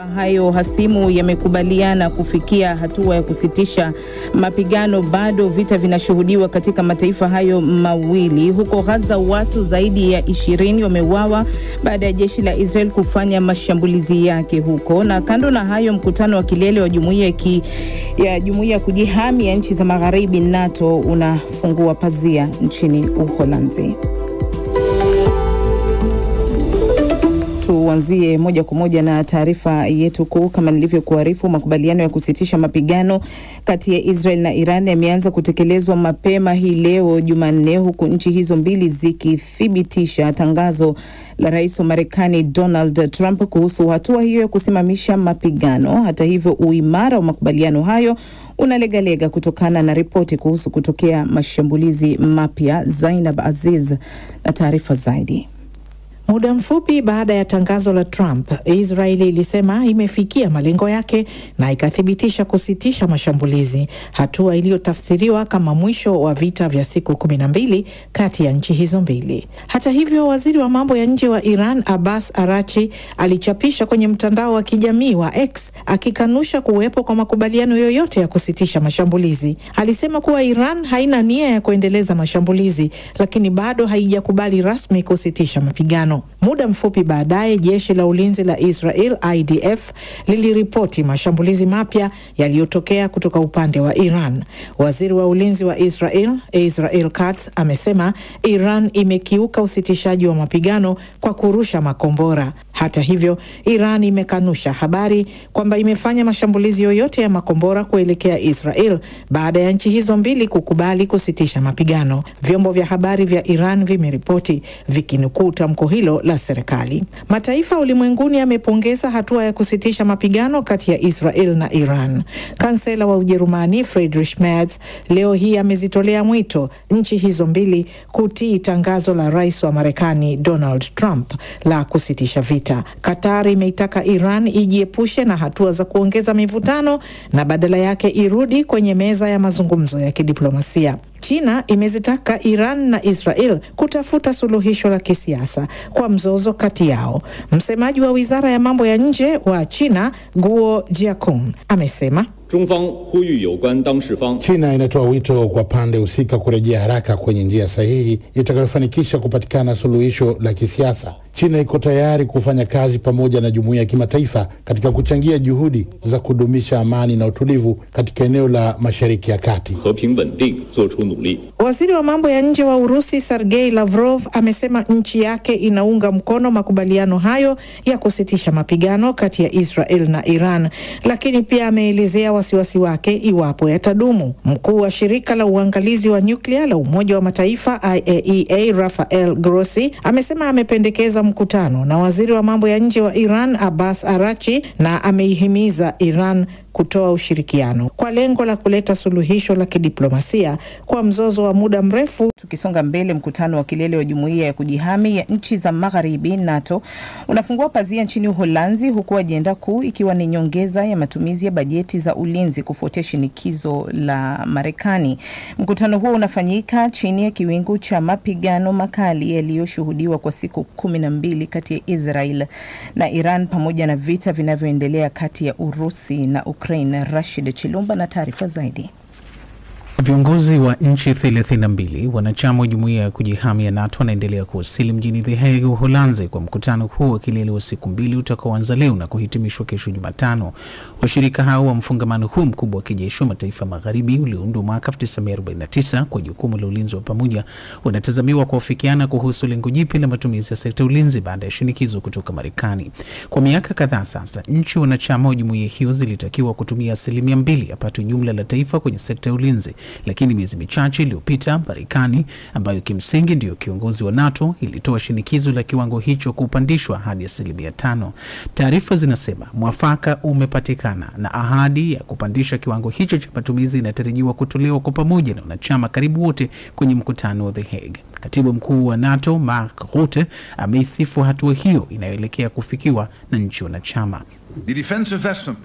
Hayo hasimu yamekubaliana kufikia hatua ya kusitisha mapigano. Bado vita vinashuhudiwa katika mataifa hayo mawili. Huko Gaza watu zaidi ya 20 wameuawa baada ya jeshi la Israel kufanya mashambulizi yake huko. Na kando na hayo, mkutano wa kilele wa jumuiya ya kujihami ya nchi za Magharibi NATO unafungua pazia nchini Uholanzi. Tuanzie moja kwa moja na taarifa yetu kuu. Kama nilivyokuarifu, makubaliano ya kusitisha mapigano kati ya Israel na Iran yameanza kutekelezwa mapema hii leo Jumanne, huku nchi hizo mbili zikithibitisha tangazo la Rais wa Marekani Donald Trump kuhusu hatua hiyo ya kusimamisha mapigano. Hata hivyo, uimara wa makubaliano hayo unalegalega kutokana na ripoti kuhusu kutokea mashambulizi mapya. Zainab Aziz na taarifa zaidi. Muda mfupi baada ya tangazo la Trump, Israeli ilisema imefikia malengo yake na ikathibitisha kusitisha mashambulizi, hatua iliyotafsiriwa kama mwisho wa vita vya siku 12 kati ya nchi hizo mbili. Hata hivyo, waziri wa mambo ya nje wa Iran Abbas Araghchi alichapisha kwenye mtandao wa kijamii wa X akikanusha kuwepo kwa makubaliano yoyote ya kusitisha mashambulizi. Alisema kuwa Iran haina nia ya kuendeleza mashambulizi, lakini bado haijakubali rasmi kusitisha mapigano. Muda mfupi baadaye, jeshi la ulinzi la Israel IDF liliripoti mashambulizi mapya yaliyotokea kutoka upande wa Iran. Waziri wa ulinzi wa Israel Katz amesema Iran imekiuka usitishaji wa mapigano kwa kurusha makombora. Hata hivyo, Iran imekanusha habari kwamba imefanya mashambulizi yoyote ya makombora kuelekea Israel baada ya nchi hizo mbili kukubali kusitisha mapigano. Vyombo vya habari vya Iran vimeripoti vikinukuu tamko hilo la serikali. Mataifa ulimwenguni yamepongeza hatua ya kusitisha mapigano kati ya Israel na Iran. Kansela wa Ujerumani Friedrich Merz leo hii amezitolea mwito nchi hizo mbili kutii tangazo la Rais wa Marekani Donald Trump la kusitisha vita. Qatar imeitaka Iran ijiepushe na hatua za kuongeza mivutano na badala yake irudi kwenye meza ya mazungumzo ya kidiplomasia. China imezitaka Iran na Israel kutafuta suluhisho la kisiasa kwa mzozo kati yao. Msemaji wa Wizara ya Mambo ya Nje wa China, Guo Jiakun, amesema China inatoa wito kwa pande husika kurejea haraka kwenye njia sahihi itakayofanikisha kupatikana suluhisho la kisiasa. China iko tayari kufanya kazi pamoja na jumuiya ya kimataifa katika kuchangia juhudi za kudumisha amani na utulivu katika eneo la Mashariki ya Kati. Waziri wa mambo ya nje wa Urusi Sergei Lavrov amesema nchi yake inaunga mkono makubaliano hayo ya kusitisha mapigano kati ya Israel na Iran, lakini pia ameelezea wasiwasi wake iwapo yatadumu. Mkuu wa shirika la uangalizi wa nyuklia la Umoja wa Mataifa IAEA Rafael Grossi amesema amependekeza mkutano na waziri wa mambo ya nje wa Iran Abbas Araghchi na ameihimiza Iran kutoa ushirikiano kwa lengo la kuleta suluhisho la kidiplomasia kwa mzozo wa muda mrefu. Tukisonga mbele, mkutano wa kilele wa jumuiya ya kujihami ya nchi za Magharibi NATO unafungua pazia nchini Uholanzi, huku ajenda kuu ikiwa ni nyongeza ya matumizi ya bajeti za ulinzi kufuatia shinikizo la Marekani. Mkutano huo unafanyika chini ya kiwingu cha mapigano makali yaliyoshuhudiwa kwa siku 12 kati ya Israel na Iran pamoja na vita vinavyoendelea kati ya Urusi na Ukraine. Rashid Chilumba na taarifa zaidi. Viongozi wa nchi 32 wanachama wa jumuiya ya kujihami ya NATO wanaendelea kuwasili mjini The Hague, Uholanzi kwa mkutano huu wa kilele wa siku 2 utakaoanza leo na kuhitimishwa kesho Jumatano. Washirika hao wa mfungamano huu mkubwa wa kijeshi wa mataifa magharibi ulioundwa mwaka 1949 kwa jukumu la ulinzi wa pamoja wanatazamiwa kuafikiana kuhusu lengo jipya la matumizi ya sekta ulinzi baada ya shinikizo kutoka Marekani. Kwa miaka kadhaa sasa, nchi wanachama wa jumuiya hiyo zilitakiwa kutumia 2% ya pato jumla la taifa kwenye sekta ya ulinzi. Lakini miezi michache iliyopita, Marekani ambayo kimsingi ndio kiongozi wa NATO ilitoa shinikizo la kiwango hicho kupandishwa hadi 5%. Taarifa zinasema mwafaka umepatikana na ahadi ya kupandisha kiwango hicho cha matumizi inatarajiwa kutolewa kwa pamoja na wanachama karibu wote kwenye mkutano wa The Hague. Katibu mkuu wa NATO Mark Rutte ameisifu hatua hiyo inayoelekea kufikiwa na nchi wanachama.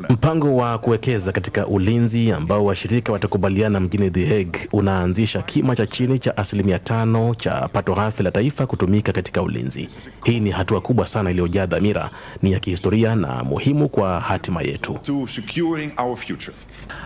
Mpango wa kuwekeza katika ulinzi ambao washirika watakubaliana mjini The Hague unaanzisha kima cha chini cha 5% cha pato ghafi la taifa kutumika katika ulinzi. Hii ni hatua kubwa sana iliyojaa dhamira, ni ya kihistoria na muhimu kwa hatima yetu.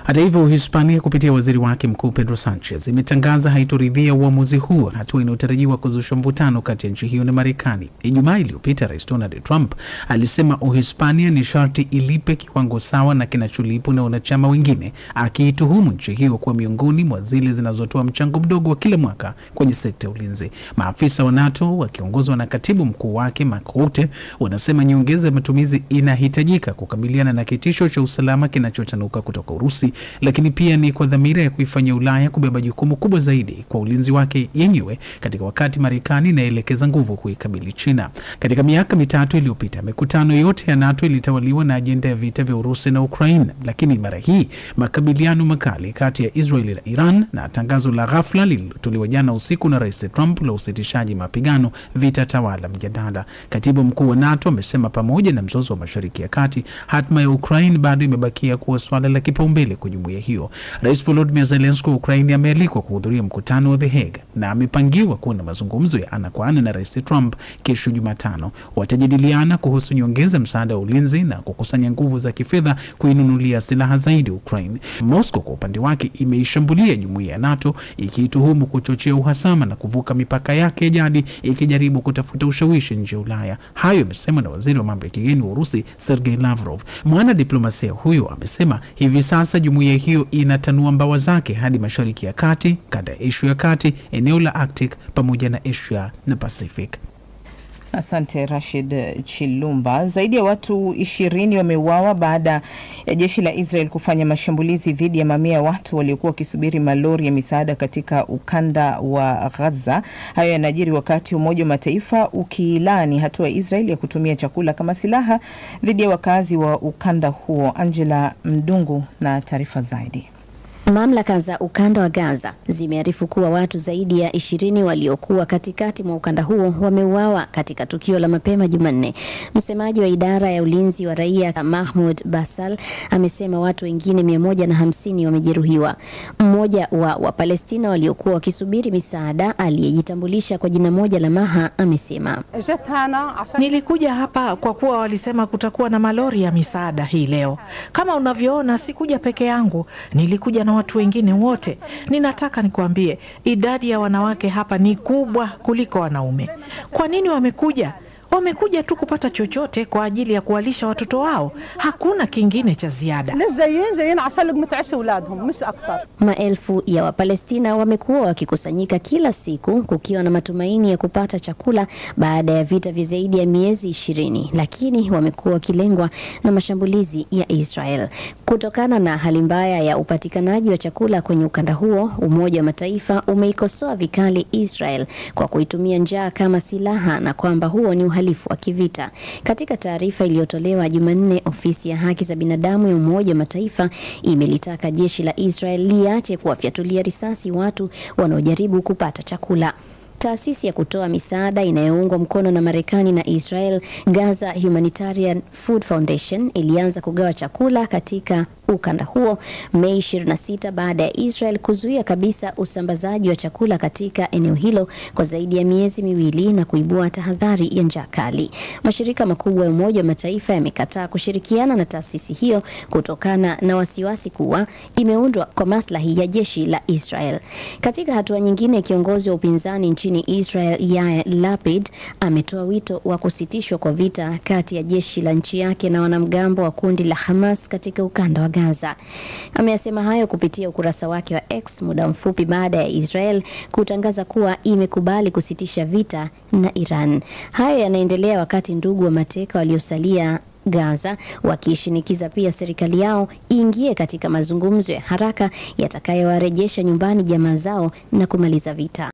Hata hivyo, Hispania kupitia waziri wake mkuu Pedro Sanchez imetangaza haitoridhia uamuzi huo, hatua inayotarajiwa kuzusha mvutano kati ya nchi hiyo na Marekani. Ijumaa iliyopita Rais Donald Trump alisema Uhispania ni sharti ilipe kiwango sawa na kinacholipwa na wanachama wengine, akiituhumu nchi hiyo kuwa miongoni mwa zile zinazotoa mchango mdogo wa kila mwaka kwenye sekta ya ulinzi. Maafisa wa NATO wakiongozwa na katibu mkuu wake Mark Rutte wanasema nyongeza ya matumizi inahitajika kukabiliana na kitisho cha usalama kinachotanuka kutoka Urusi, lakini pia ni kwa dhamira ya kuifanya Ulaya kubeba jukumu kubwa zaidi kwa ulinzi wake yenyewe katika wakati Marekani inaelekeza nguvu kuikabili China. Katika miaka mitatu iliyopita, mikutano yote ya NATO ilitawaliwa na ajenda ya vita vya Urusi na Ukraine, lakini mara hii makabiliano makali kati ya Israeli na Iran na tangazo la ghafla lililotolewa jana usiku na Rais Trump la usitishaji mapigano vitatawala mjadala. Katibu mkuu wa NATO amesema pamoja na mzozo wa Mashariki ya Kati, hatma ya Ukraine bado imebakia kuwa swala la kipaumbele kwa jumuiya hiyo. Rais Volodymyr Zelensky wa Ukraine amealikwa kuhudhuria mkutano wa The Hague na amepangiwa kuwa na mazungumzo ya ana kwa ana na Rais Trump kesho Jumatano. Watajadiliana kuhusu nyongeza msaada wa ulinzi na kukusanya nguvu za kifedha kuinunulia silaha zaidi Ukraine. Moscow kwa upande wake imeishambulia jumuiya ya NATO ikiituhumu kuchochea uhasama na kuvuka mipaka yake jadi, ikijaribu kutafuta ushawishi nje ya Ulaya. Hayo yamesema na waziri wa mambo ya kigeni wa Urusi Sergei Lavrov. Mwana diplomasia huyo amesema hivi sasa jumuiya hiyo inatanua mbawa zake hadi Mashariki ya Kati, kanda ya Asia ya Kati, eneo la Arctic pamoja na Asia na Pacific. Asante Rashid Chilumba. Zaidi ya watu 20 wameuawa baada ya jeshi la Israel kufanya mashambulizi dhidi ya mamia ya watu waliokuwa wakisubiri malori ya misaada katika ukanda wa Gaza. Hayo yanajiri wakati Umoja wa Mataifa ukilaani hatua ya Israel ya kutumia chakula kama silaha dhidi ya wakazi wa ukanda huo. Angela Mdungu na taarifa zaidi. Mamlaka za ukanda wa Gaza zimearifu kuwa watu zaidi ya 20 waliokuwa katikati mwa ukanda huo wameuawa katika tukio la mapema Jumanne. Msemaji wa idara ya ulinzi wa raia Mahmoud Basal amesema watu wengine 150 wamejeruhiwa. Mmoja wa Wapalestina waliokuwa wakisubiri misaada aliyejitambulisha kwa jina moja la Maha amesema, nilikuja hapa kwa kuwa walisema kutakuwa na malori ya misaada hii leo. Kama unavyoona, sikuja peke yangu, nilikuja na watu wengine wote. Ninataka nikuambie, idadi ya wanawake hapa ni kubwa kuliko wanaume. Kwa nini wamekuja? Wamekuja tu kupata chochote kwa ajili ya kuwalisha watoto wao. Hakuna kingine cha ziada. Maelfu ya Wapalestina wamekuwa wakikusanyika kila siku kukiwa na matumaini ya kupata chakula baada ya vita vya zaidi ya miezi 20, lakini wamekuwa wakilengwa na mashambulizi ya Israel. Kutokana na hali mbaya ya upatikanaji wa chakula kwenye ukanda huo, Umoja wa Mataifa umeikosoa vikali Israel kwa kuitumia njaa kama silaha na kwamba huo ni uhalifu wa kivita. Katika taarifa iliyotolewa Jumanne, ofisi ya haki za binadamu ya Umoja wa Mataifa imelitaka jeshi la Israel liache kuwafyatulia risasi watu wanaojaribu kupata chakula. Taasisi ya kutoa misaada inayoungwa mkono na Marekani na Israel, Gaza Humanitarian Food Foundation, ilianza kugawa chakula katika ukanda huo Mei 26 baada ya Israel kuzuia kabisa usambazaji wa chakula katika eneo hilo kwa zaidi ya miezi miwili na kuibua tahadhari ya njaa kali. Mashirika makubwa ya Umoja wa Mataifa yamekataa kushirikiana na taasisi hiyo kutokana na wasiwasi kuwa imeundwa kwa maslahi ya jeshi la Israel. Katika hatua nyingine, kiongozi wa upinzani nchini Israel Yair Lapid ametoa wito wa kusitishwa kwa vita kati ya jeshi la nchi yake na wanamgambo wa kundi la Hamas katika ukanda wa Gaza. Ameyasema hayo kupitia ukurasa wake wa X muda mfupi baada ya Israel kutangaza kuwa imekubali kusitisha vita na Iran. Hayo yanaendelea wakati ndugu wa mateka waliosalia Gaza wakishinikiza pia serikali yao iingie katika mazungumzo ya haraka yatakayowarejesha nyumbani jamaa zao na kumaliza vita.